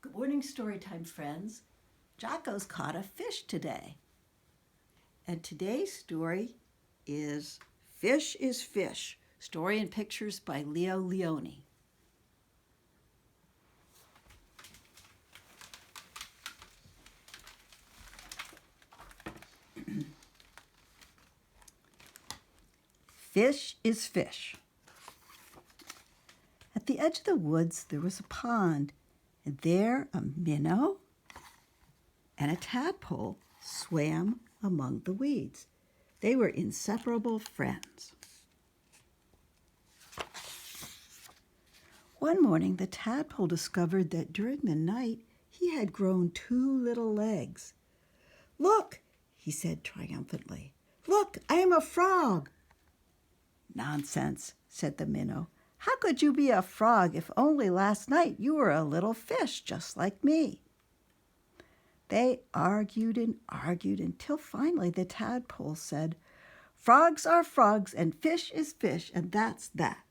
Good morning, Storytime friends. Jocko's caught a fish today. And today's story is Fish is Fish, story and pictures by Leo Lionni. Fish is Fish. At the edge of the woods there was a pond, and there a minnow and a tadpole swam among the weeds. They were inseparable friends. One morning, the tadpole discovered that during the night he had grown 2 little legs. "Look," he said triumphantly. "Look, I am a frog." "Nonsense," said the minnow. "How could you be a frog if only last night you were a little fish just like me?" They argued and argued until finally the tadpole said, "Frogs are frogs and fish is fish, and that's that."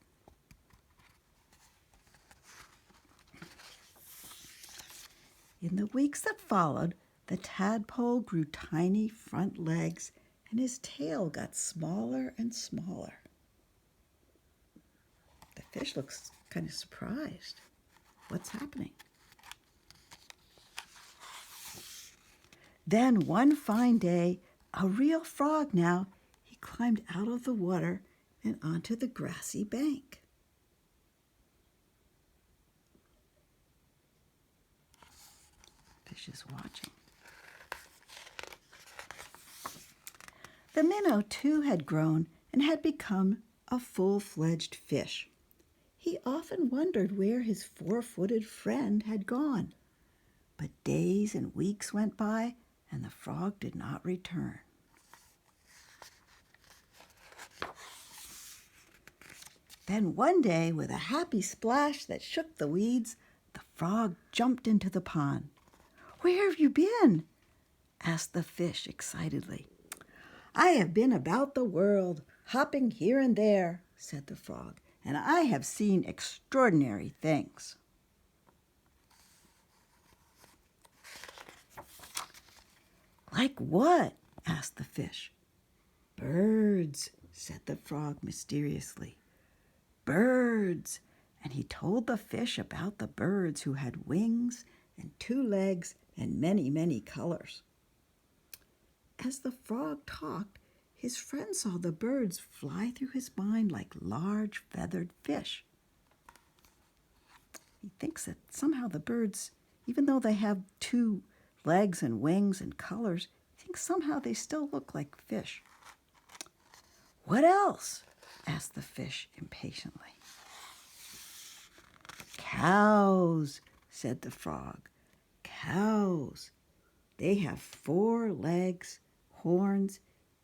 In the weeks that followed, the tadpole grew tiny front legs and his tail got smaller and smaller. The fish looks kind of surprised. What's happening? Then one fine day, a real frog now, he climbed out of the water and onto the grassy bank. Fish is watching. The minnow, too, had grown and had become a full-fledged fish. He often wondered where his 4-footed friend had gone. But days and weeks went by, and the frog did not return. Then one day, with a happy splash that shook the weeds, the frog jumped into the pond. "Where have you been?" asked the fish excitedly. "I have been about the world, hopping here and there," said the frog, "and I have seen extraordinary things." "Like what?" asked the fish. "Birds," said the frog mysteriously. "Birds." And he told the fish about the birds who had wings and 2 legs and many, many colors. As the frog talked, his friend saw the birds fly through his mind like large feathered fish. He thinks that somehow the birds, even though they have 2 legs and wings and colors, he thinks somehow they still look like fish. "What else?" asked the fish impatiently. "Cows," said the frog. "Cows. They have 4 legs, horns,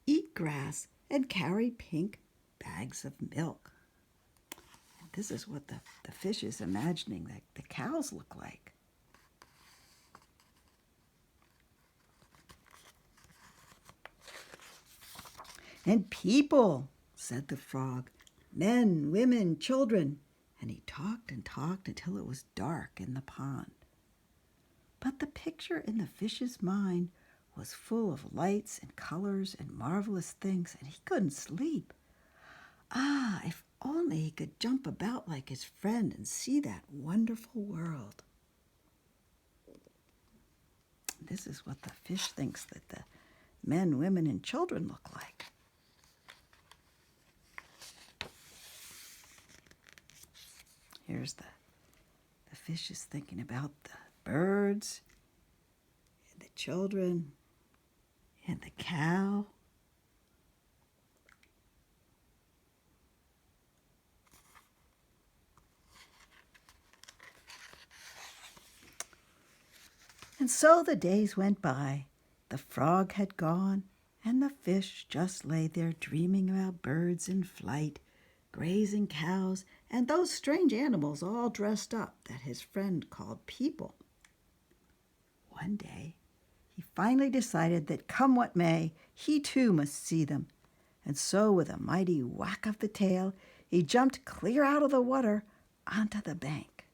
eat grass, and carry pink bags of milk." And this is what the fish is imagining that the cows look like. "And people," said the frog. "Men, women, children." And he talked and talked until it was dark in the pond. But the picture in the fish's mind was full of lights and colors and marvelous things, and he couldn't sleep. If only he could jump about like his friend and see that wonderful world. This is what the fish thinks that the men, women, and children look like. Here's the fish is thinking about the birds and the children and the cow. And so the days went by. The frog had gone, and the fish just lay there dreaming about birds in flight, grazing cows, and those strange animals all dressed up that his friend called people. One day, he finally decided that come what may, he too must see them. And so with a mighty whack of the tail, he jumped clear out of the water onto the bank.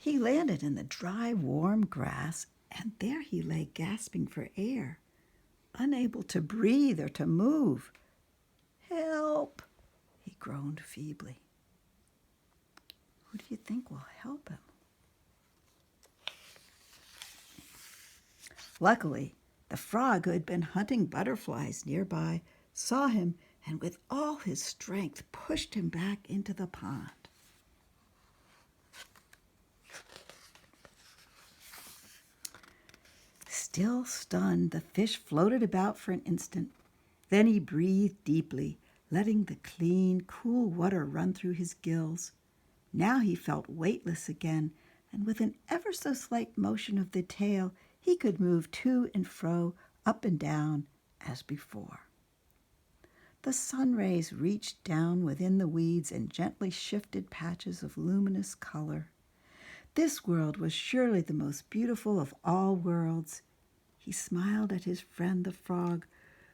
He landed in the dry, warm grass, and there he lay gasping for air, unable to breathe or to move. "Help!" he groaned feebly. Who do you think will help him? Luckily, the frog who had been hunting butterflies nearby saw him and with all his strength pushed him back into the pond. Still stunned, the fish floated about for an instant. Then he breathed deeply, letting the clean, cool water run through his gills. Now he felt weightless again, and with an ever so slight motion of the tail, he could move to and fro, up and down, as before. The sun rays reached down within the weeds and gently shifted patches of luminous color. This world was surely the most beautiful of all worlds. He smiled at his friend the frog,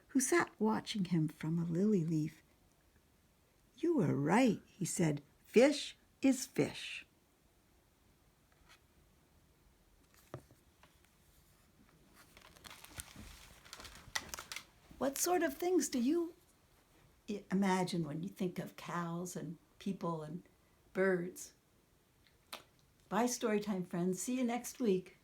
who sat watching him from a lily leaf. "You were right," he said. "Fish is fish." What sort of things do you imagine when you think of cows and people and birds? Bye, Storytime friends. See you next week.